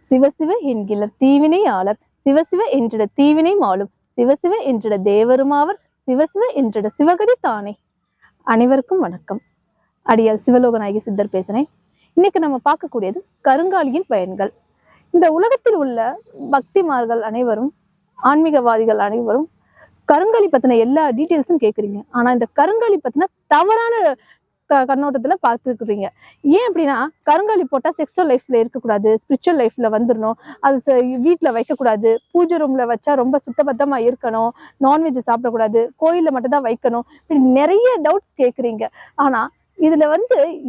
சிவசிவ என்கிலர் தீவினை ஆளர் சிவசிவ என்றிட தீவினை மாளும் சிவசிவ என்றிட தேவருமாவர் சிவசிவ என்றிட சிவகதி தானே. அனைவருக்கும் வணக்கம். அடியால் சிவலோகநாயகி சித்தர் பேசுறேன். இன்னைக்கு நம்ம பார்க்கக்கூடியது கருங்காலியின் பயன்கள். இந்த உலகத்தில் உள்ள பக்திமார்கள் அனைவரும், ஆன்மீகவாதிகள் அனைவரும் கருங்காலி பத்தின எல்லா டீட்டெயில்ஸும் கேட்குறீங்க. ஆனா இந்த கருங்காலி பத்தின தவறான கண்ணோட்டத்துல பார்த்துக்கிறீங்க. ஏன் அப்படின்னா, கருங்காலி போட்டா செக்ஸுவல் லைஃப்ல இருக்கக்கூடாது, ஸ்பிரிச்சுவல் லைஃப்ல வந்துடணும், அது வீட்டுல வைக்கக்கூடாது, பூஜை ரூம்ல வச்சா ரொம்ப சுத்தபத்தமா இருக்கணும், நான்வெஜ் சாப்பிடக்கூடாது, கோயில்ல மட்டும் தான் வைக்கணும், இப்படி நிறைய டவுட்ஸ் கேட்குறீங்க. ஆனா இதுல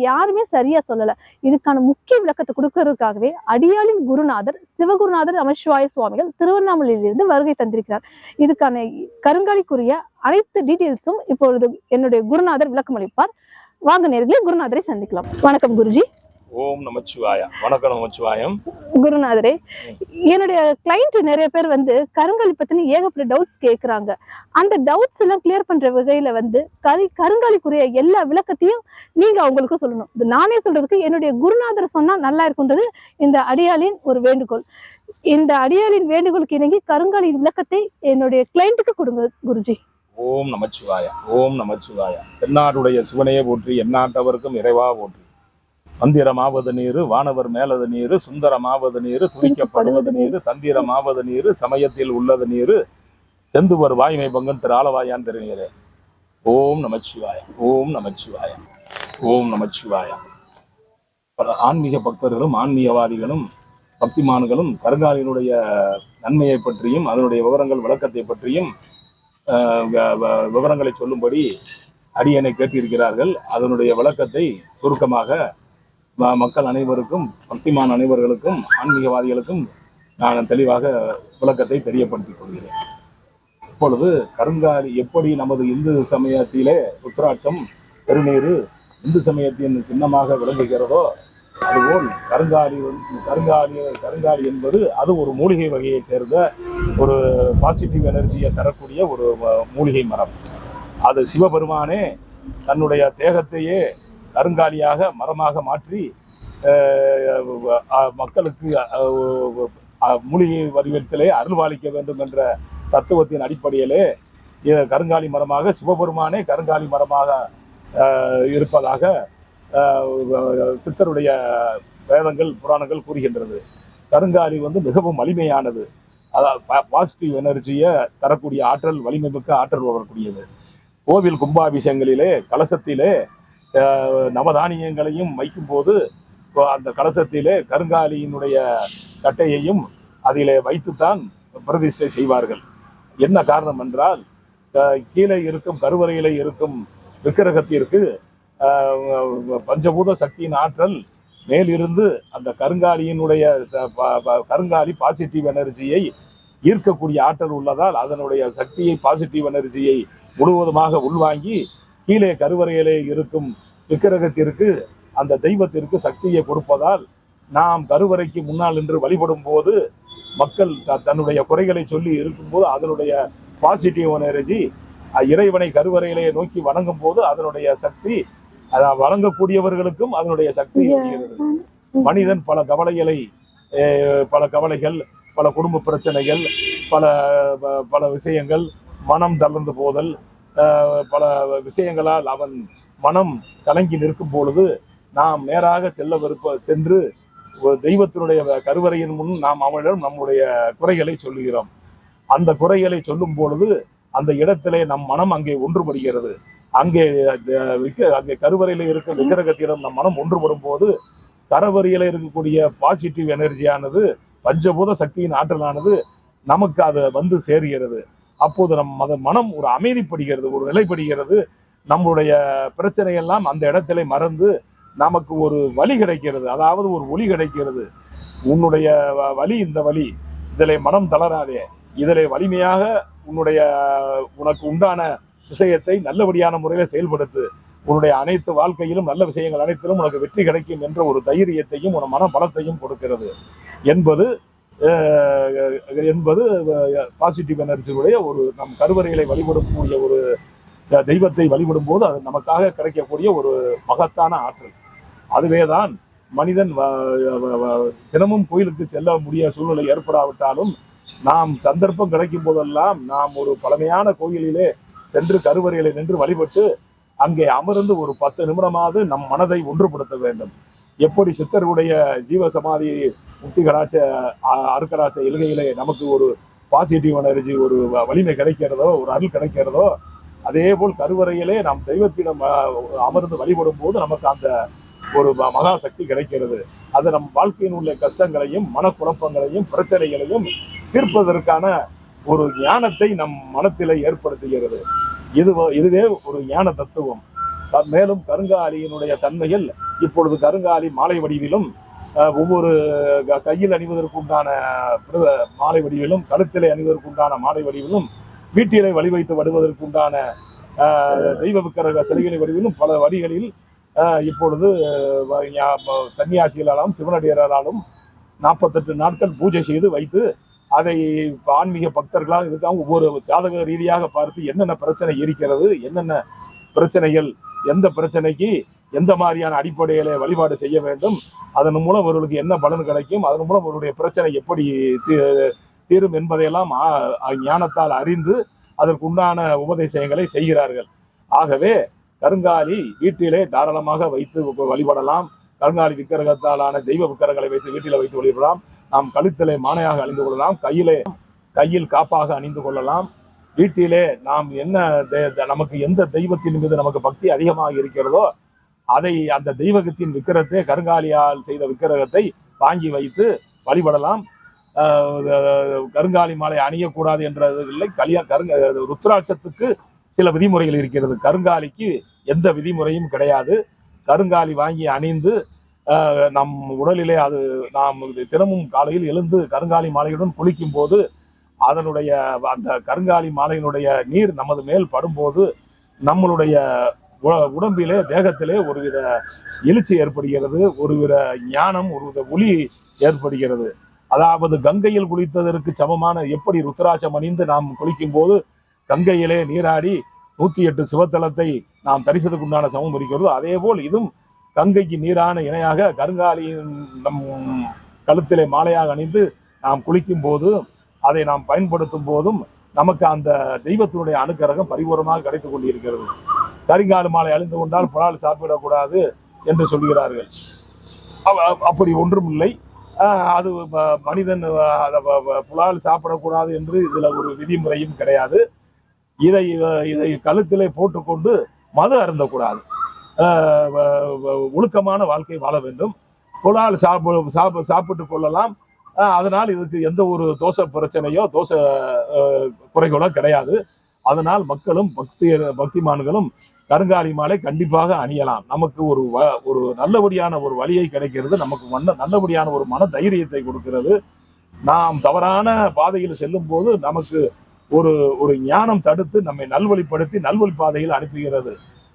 யாருமே சரியா சொல்லல. இதுக்கான முக்கிய விளக்கத்தை கொடுக்கறதுக்காகவே அடியாளின் குருநாதர் சிவகுருநாதர் நமசிவாய சுவாமிகள் திருவண்ணாமலையிலிருந்து வருகை தந்திருக்கிறார். இதுக்கான கருங்காலிக்குரிய அனைத்து டீட்டெயில்ஸும் இப்பொழுது என்னுடைய குருநாதர் விளக்கம் அளிப்பார். வாங்க நேர்களே, குருநாதரை சந்திக்கலாம். வணக்கம் குருஜி. ஓம் நமச்சிவாயா. வணக்கம் நமச்சிவாயம். குருநாதரே, என்னுடைய கிளைண்ட் நிறைய பேர் கருங்காலி பத்தின ஏகப்பட்ட டவுட்ஸ் கேட்கறாங்க. அந்த டவுட்ஸ் எல்லாம் கிளியர் பண்ற வகையில கருங்காலிக்குரிய எல்லா விளக்கத்தையும் நீங்க அவங்களுக்கு சொல்லணும். இது நானே சொல்றதுக்கு என்னுடைய குருநாதர் சொன்னா நல்லா இருக்குன்றது இந்த அடியாளின் ஒரு வேண்டுகோள். இந்த அடியாளின் வேண்டுகோளுக்கு இணங்கி கருங்காலியின் விளக்கத்தை என்னுடைய கிளைண்ட்டுக்கு கொடுங்க குருஜி. ஓம் நமச்சிவாயா. ஓம் நமச்சிவாயா. தென்னாடுடைய சிவனையே போற்றி, எந்நாட்டவருக்கும் இறைவா போற்றி. மந்திரமாவது நீரு, வானவர் மேலது நீரு, சுந்தரமாவது நீரு, துணிக்கப்படுவது நீரு, தந்திரமாவது நீரு, சமயத்தில் உள்ளது நீரு, செந்துவர் வாய்மை பங்கன் திரு ஆலவாயான் திருநீரே. ஓம் நமச்சிவாயா. ஓம் நமச்சிவாயா. ஓம் நமச்சிவாயா. பல ஆன்மீக பக்தர்களும் ஆன்மீகவாதிகளும் பக்திமான்களும் கருங்காலியினுடைய நன்மையை பற்றியும் அதனுடைய விவரங்கள் விளக்கத்தை பற்றியும் விவரங்களை சொல்லும்படி அடியனை கேட்டிருக்கிறார்கள். அதனுடைய விளக்கத்தை சுருக்கமாக மக்கள் அனைவருக்கும், பக்திமான் அனைவர்களுக்கும், ஆன்மீகவாதிகளுக்கும் நான் தெளிவாக விளக்கத்தை தெரியப்படுத்திக் கொள்கிறேன். இப்பொழுது கருங்காலி எப்படி நமது இந்து சமயத்திலே ருத்ராட்சம் பெருநீரு இந்து சமயத்தின் சின்னமாக விளங்குகிறதோ, அதுபோல் கருங்காலி என்பது அது ஒரு மூலிகை வகையை சேர்ந்த ஒரு பாசிட்டிவ் எனர்ஜியை தரக்கூடிய ஒரு மூலிகை மரம். அது சிவபெருமானே தன்னுடைய தேகத்தையே கருங்காலியாக மரமாக மாற்றி மக்களுக்கு மூலிகை வடிவத்திலே அருள்வாளிக்க வேண்டும் என்ற தத்துவத்தின் அடிப்படையிலே கருங்காலி மரமாக சிவபெருமானே கருங்காலி மரமாக இருப்பதாக சித்தருடைய வேதங்கள் புராணங்கள் கூறுகின்றது. கருங்காலி மிகவும் வலிமையானது. அதாவது பாசிட்டிவ் எனர்ஜியை தரக்கூடிய ஆற்றல், வலிமை மிக்க ஆற்றல் வரக்கூடியது. கோவில் கும்பாபிஷேகங்களிலே கலசத்திலே நவதானியங்களையும் வைக்கும் போது அந்த கலசத்திலே கருங்காலியினுடைய கட்டையையும் அதிலே வைத்துத்தான் பிரதிஷ்டை செய்வார்கள். என்ன காரணம் என்றால், கீழே இருக்கும் கருவறையிலே இருக்கும் விக்கிரகத்திற்கு பஞ்சபூத சக்தியின் ஆற்றல் மேலிருந்து அந்த கருங்காலி பாசிட்டிவ் எனர்ஜியை ஈர்க்கக்கூடிய ஆற்றல் உள்ளதால் அதனுடைய சக்தியை, பாசிட்டிவ் எனர்ஜியை முழுவதுமாக உள்வாங்கி கீழே கருவறையிலே இருக்கும் விக்கிரகத்திற்கு, அந்த தெய்வத்திற்கு சக்தியை கொடுப்பதால் நாம் கருவறைக்கு முன்னால் நின்று வழிபடும் போது மக்கள் தன்னுடைய குறைகளை சொல்லி இருக்கும்போது அதனுடைய பாசிட்டிவ் எனர்ஜி இறைவனை கருவறையிலே நோக்கி வணங்கும் போது அதனுடைய சக்தி வணங்கக்கூடியவர்களுக்கும் அதனுடைய சக்தி வருகிறது. மனிதன் பல கவலைகள், பல குடும்ப பிரச்சனைகள், பல விஷயங்கள், மனம் தளர்ந்து போதல், பல விஷயங்களால் அவன் மனம் கலங்கி நிற்கும் பொழுது நாம் நேராக சென்று தெய்வத்தினுடைய கருவறையின் முன் நாம் அவனிடம் நம்முடைய குறைகளை சொல்லுகிறோம். அந்த குறைகளை சொல்லும் பொழுது அந்த இடத்திலே நம் மனம் அங்கே ஒன்றுபடுகிறது. அங்கே கருவறையில இருக்க விக்கிரகத்திடம் நம் மனம் ஒன்றுபடும் போது கருவறையில இருக்கக்கூடிய பாசிட்டிவ் எனர்ஜியானது, பஞ்சபூத சக்தியின் ஆற்றலானது நமக்கு அது சேருகிறது. அப்போது மனம் ஒரு அமைதிப்படுகிறது, ஒரு நிலைப்படுகிறது. நம்முடைய பிரச்சனையெல்லாம் அந்த இடத்திலே மறந்து நமக்கு ஒரு வழி கிடைக்கிறது, அதாவது ஒரு ஒளி கிடைக்கிறது. உன்னுடைய வழி இந்த வழி, இதிலே மனம் தளராதே, இதிலே வலிமையாக உனக்கு உண்டான விஷயத்தை நல்லபடியான முறையில் செயல்படுத்து, உன்னுடைய அனைத்து வாழ்க்கையிலும் நல்ல விஷயங்கள் அனைத்திலும் உனக்கு வெற்றி கிடைக்கும் என்ற ஒரு தைரியத்தையும் உன மன பலத்தையும் கொடுக்கிறது என்பது பாசிட்டிவ் எனர்ஜியுடைய ஒரு நம் கருவறைகளை வழிபடக்கூடிய ஒரு தெய்வத்தை வழிபடும் போது அது நமக்காக கிடைக்கக்கூடிய ஒரு மகத்தான ஆற்றல். அதுவேதான் மனிதன் தினமும் கோயிலுக்கு செல்ல முடிய சூழ்நிலை ஏற்படாவிட்டாலும் நாம் சந்தர்ப்பம் கிடைக்கும் போதெல்லாம் நாம் ஒரு பழமையான கோயிலிலே சென்று கருவறையிலே நின்று வழிபட்டு அங்கே அமர்ந்து ஒரு 10 நிமிடமாவது நம் மனதை ஒன்றுபடுத்த வேண்டும். எப்படி சித்தருடைய ஜீவ சமாதி முக்தி கடாச்ச அருக்கடாச்ச இலகையிலே நமக்கு ஒரு பாசிட்டிவ் எனர்ஜி, ஒரு வலிமை கிடைக்கிறதோ, ஒரு அருள் கிடைக்கிறதோ, அதே போல் கருவறையிலே நாம் தெய்வத்திடம் அமர்ந்து வழிபடும் போது நமக்கு அந்த ஒரு மகா சக்தி கிடைக்கிறது. அது நம் வாழ்க்கையின் உள்ள கஷ்டங்களையும் மனக்குழப்பங்களையும் பிரச்சனைகளையும் தீர்ப்பதற்கான ஒரு ஞானத்தை நம் மனத்திலே ஏற்படுத்துகிறது. இதுவே ஒரு ஞான தத்துவம். மேலும் கருங்காலியினுடைய தன்மையில் இப்பொழுது கருங்காலி மாலை வடிவிலும் ஒவ்வொரு கையில் அணிவதற்குண்டான மாலை வடிவிலும், கழுத்திலே அணிவதற்குண்டான மாலை வடிவிலும், வீட்டிலே வழி வைத்து வருவதற்குண்டான தெய்வ விக்கிரக சிலைகளை வடிவிலும் பல வழிகளில் இப்பொழுது சன்னியாசிகளாலும் சிவனடியாராலும் 48 நாட்கள் பூஜை செய்து வைத்து அதை ஆன்மீக பக்தர்களாக இருக்காங்க. ஒவ்வொரு ஜாதக ரீதியாக பார்த்து என்னென்ன பிரச்சனை இருக்கிறது, என்னென்ன பிரச்சனைகள், எந்த பிரச்சனைக்கு எந்த மாதிரியான அடிப்படையில வழிபாடு செய்ய வேண்டும், அதன் மூலம் அவர்களுக்கு என்ன பலன் கிடைக்கும், அதன் மூலம் அவருடைய பிரச்சனை எப்படி தீரும் என்பதையெல்லாம் ஞானத்தால் அறிந்து அதற்குண்டான உபதேசங்களை செய்கிறார்கள். ஆகவே கருங்காலி வீட்டிலே தாராளமாக வைத்து வழிபடலாம். கருங்காலி விக்கிரகத்தாலான தெய்வ விக்கிரகங்களை வைத்து வீட்டிலே வைத்து வழிபடலாம். நாம் கழுத்திலே மானையாக அணிந்து கொள்ளலாம், கையில் காப்பாக அணிந்து கொள்ளலாம். வீட்டிலே நாம் என்ன நமக்கு எந்த தெய்வத்தின் மீது நமக்கு பக்தி அதிகமாக இருக்கிறதோ அதை அந்த தெய்வகத்தின் விக்கிரகத்தை, கருங்காலியால் செய்த விக்கிரகத்தை வாங்கி வைத்து வழிபடலாம். கருங்காலி மாலை அணியக்கூடாது என்றது இல்லை. ருத்ராட்சத்துக்கு சில விதிமுறைகள் இருக்கிறது. கருங்காலிக்கு எந்த விதிமுறையும் கிடையாது. கருங்காலி வாங்கி அணிந்து நம் உடலிலே அது நாம் தினமும் காலையில் எழுந்து கருங்காலி மாலையுடன் குளிக்கும் போது அதனுடைய அந்த கருங்காலி மாலையினுடைய நீர் நமது மேல் படும்போது நம்மளுடைய உடம்பிலே, தேகத்திலே ஒருவித எழுச்சி ஏற்படுகிறது, ஒருவித ஞானம், ஒருவித ஒளி ஏற்படுகிறது. அதாவது கங்கையில் குளித்ததற்கு சமமான, எப்படி ருத்ராட்சம் அணிந்து நாம் குளிக்கும் போது கங்கையிலே நீராடி 108 சிவத்தலத்தை நாம் தரிசனத்துக்கு உண்டான சமம் இருக்கிறதோ, அதே போல் இதுவும் கங்கைக்கு நீரான இணையாக கருங்காலியின் நம் கழுத்திலே மாலையாக அணிந்து நாம் குளிக்கும் போது, அதை நாம் பயன்படுத்தும் போதும் நமக்கு அந்த தெய்வத்தினுடைய அனுக்கிரகம் பரிபூர்ணமாக கிடைத்துக் கொண்டிருக்கிறது. கருங்காலி மாலை அணிந்து கொண்டால் புலால் சாப்பிடக்கூடாது என்று சொல்கிறார்கள். அப்படி ஒன்றும் இல்லை. அது மனிதன் புலால் சாப்பிடக்கூடாது என்று இதுல ஒரு விதிமுறையும் கிடையாது. இதை கழுத்திலே போட்டுக்கொண்டு மது அருந்தக்கூடாது. ஒழுக்கமான வாழ்க்கை வாழ வேண்டும். புலால் சாப்பிட்டு கொள்ளலாம். அதனால் இதுக்கு எந்த ஒரு தோஷ பிரச்சனையோ தோஷ குறைகளோ கிடையாது. அதனால் மக்களும் பக்திமான்களும் கருங்காலி மாலை கண்டிப்பாக அணியலாம். நமக்கு ஒரு நல்லபடியான ஒரு வழியை கிடைக்கிறது. நமக்கு நல்லபடியான ஒரு மன தைரியத்தை கொடுக்கிறது. நாம் தவறான பாதையில் செல்லும் போது நமக்கு ஒரு ஞானம் தடுத்து நம்மை நல்வழிப்படுத்தி நல்வழி பாதையில் அனுப்புகிறது.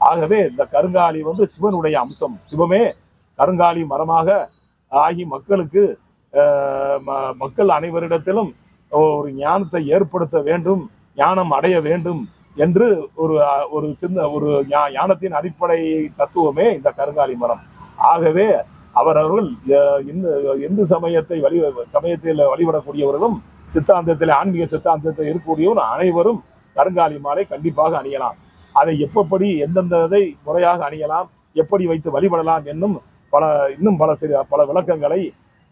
ஆகவே இந்த கருங்காலி சிவனுடைய அம்சம். சிவமே கருங்காலி மரமாக ஆகி மக்கள் அனைவரிடத்திலும் ஒரு ஞானத்தை ஏற்படுத்த வேண்டும், ஞானம் அடைய வேண்டும் என்று ஒரு சின்ன ஒரு ஞானத்தின் அடிப்படை தத்துவமே இந்த கருங்காலி மரம். ஆகவே அவர்கள் இந்து சமயத்தில் வழிபடக்கூடியவர்களும் சித்தாந்தத்தில் ஆன்மீக சித்தாந்தத்தில் இருக்கக்கூடியவரும் அனைவரும் கருங்காலி மாலை கண்டிப்பாக அணியலாம். அதை எப்படி எந்தெந்ததை முறையாக அணியலாம், எப்படி வைத்து வழிபடலாம் என்னும் இன்னும் பல விளக்கங்களை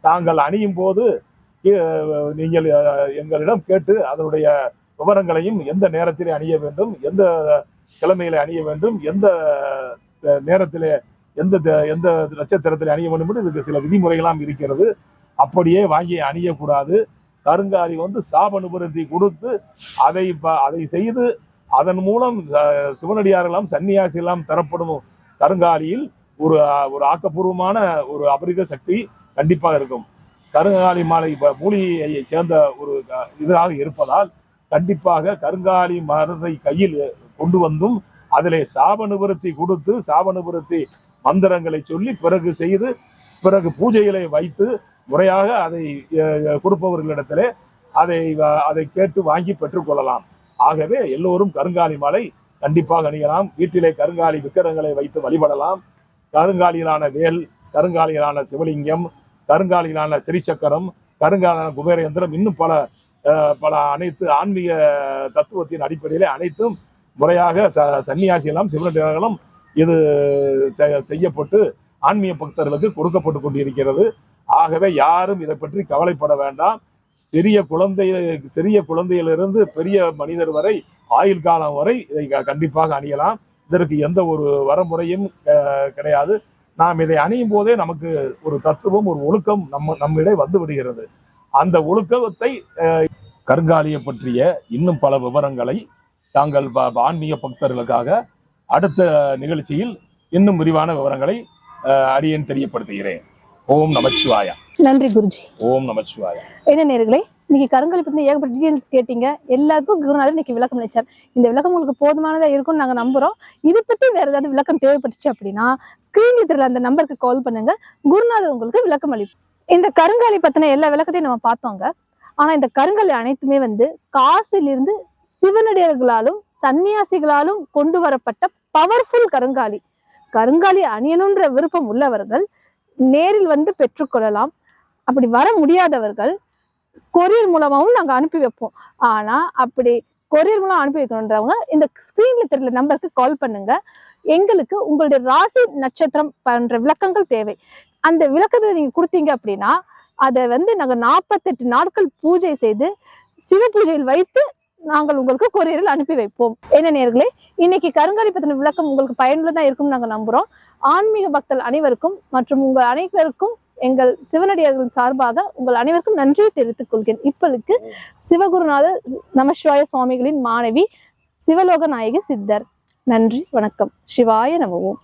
தாங்கள் அணியும் போது நீங்கள் எங்களிடம் கேட்டு அதனுடைய விவரங்களையும், எந்த நேரத்திலே அணிய வேண்டும், எந்த கிழமையில அணிய வேண்டும், எந்த நேரத்திலே எந்த நட்சத்திரத்திலே அணிய வேண்டும் என்று இதுக்கு சில விதிமுறைகளாம் இருக்கிறது. அப்படியே வாங்கி அணியக்கூடாது. கருங்காலி சாப நிபுணத்தை கொடுத்து அதை செய்து அதன் மூலம் சிவனடியாரெல்லாம் சன்னியாசிகளாம் தரப்படும் கருங்காலியில் ஒரு ஆக்கப்பூர்வமான ஒரு அபரிக சக்தி கண்டிப்பாக இருக்கும். கருங்காலி மாலை மூலிகையை சேர்ந்த ஒரு இதாக இருப்பதால் கண்டிப்பாக கருங்காலி மரத்தை கையில் கொண்டு வந்தும் அதிலே சாப நிவர்த்தி கொடுத்து சாப நிவர்த்தி மந்திரங்களை சொல்லி பிறகு பூஜைகளை வைத்து முறையாக அதை கொடுப்பவர்களிடத்திலே அதை கேட்டு வாங்கி பெற்றுக்கொள்ளலாம். ஆகவே எல்லோரும் கருங்காலி மாலை கண்டிப்பாக அணியலாம். வீட்டிலே கருங்காலி விக்கிரகங்களை வைத்து வழிபடலாம். கருங்காலியிலான வேல், கருங்காலிகளான சிவலிங்கம், கருங்காலிகளான சிறிச்சக்கரம், கருங்காலான குபேரேந்திரம், இன்னும் பல அனைத்து ஆன்மீக தத்துவத்தின் அடிப்படையிலே அனைத்தும் முறையாக சன்னியாசிகளும் சிவனடியார்களும் இது செய்யப்பட்டு ஆன்மீக பக்தர்களுக்கு கொடுக்கப்பட்டு கொண்டிருக்கிறது. ஆகவே யாரும் இதை பற்றி கவலைப்பட வேண்டாம். சிறிய குழந்தையிலிருந்து பெரிய மனிதர் வரை ஆயுள் காலம் வரை இதை கண்டிப்பாக அணியலாம். இதற்கு எந்த ஒரு வரமுறையும் கிடையாது. நாம் இதை அணியும் போதே நமக்கு ஒரு தத்துவம், ஒரு ஒழுக்கம் நம்மிடையே வந்து விடுகிறது. அந்த ஒழுக்கத்தை கருங்காலியை பற்றிய இன்னும் பல விவரங்களை தாங்கள் ஆன்மீக பக்தர்களுக்காக அடுத்த நிகழ்ச்சியில் இன்னும் விரிவான விவரங்களை அடியேன் தெரியப்படுத்துகிறேன். ஓம் நமச்சிவாயா. நன்றி குருஜி. ஓம் நமச்சிவாயா. என்ன நேயர்களே, இன்னைக்கு கருங்காலி பத்தி ஏகப்பட்ட டீடைல்ஸ் கேட்டீங்க. எல்லாருக்கும் குருநாதர் இன்னைக்கு விளக்கம் அளிச்சார். இந்த விளக்கம் உங்களுக்கு போதுமானதா இருக்கும்னு நாங்க நம்புறோம். இது பத்தி வேற ஏதாவது விளக்கம் தேவைப்பட்டுச்சு அப்படின்னா ஸ்கிரீன்ல தெரியல அந்த நம்பருக்கு கால் பண்ணுங்க. குருநாதர் உங்களுக்கு விளக்கம் அளிப்பார். இந்த கருங்காலி பத்தின எல்லா விளக்கத்தையும் நம்ம பார்த்தோங்க. ஆனா இந்த கருங்காலி அனைத்துமே காசிலிருந்து சிவனடியார்களாலும் சன்னியாசிகளாலும் கொண்டு வரப்பட்ட பவர்ஃபுல் கருங்காலி. கருங்காலி அணியணுன்ற விருப்பம் உள்ளவர்கள் நேரில் பெற்றுக்கொள்ளலாம். அப்படி வர முடியாதவர்கள் கொரியர் மூலமாவும் நாங்க அனுப்பி வைப்போம். ஆனா அப்படி கொரியர் மூலம் அனுப்பி வைக்கணுன்றவங்க இந்த ஸ்கிரீன்ல தெரியல நம்பருக்கு கால் பண்ணுங்க. எங்களுக்கு உங்களுடைய ராசி நட்சத்திரம் பண்ற விளக்கங்கள் தேவை. அந்த விளக்கத்தை நீங்க கொடுத்தீங்க அப்படின்னா அதை நாங்க 48 நாட்கள் பூஜை செய்து சிவ பூஜையில் வைத்து நாங்கள் உங்களுக்கு கொரியரில் அனுப்பி வைப்போம். என்ன நேயர்களே, இன்னைக்கு கருங்காலி பத்தின விளக்கம் உங்களுக்கு பயனுள்ளதா இருக்கும்னு நாங்க நம்புறோம். ஆன்மீக பக்தர்கள் அனைவருக்கும் மற்றும் உங்கள் அனைவருக்கும் எங்கள் சிவனடியார்கள் சார்பாக உங்கள் அனைவருக்கும் நன்றியை தெரிவித்துக் கொள்கிறேன். இப்பளுக்கு சிவகுருநாதர் நமசிவாய சுவாமிகளின் மாணவி சிவலோக நாயகி சித்தர். நன்றி, வணக்கம். சிவாய நமவோம்.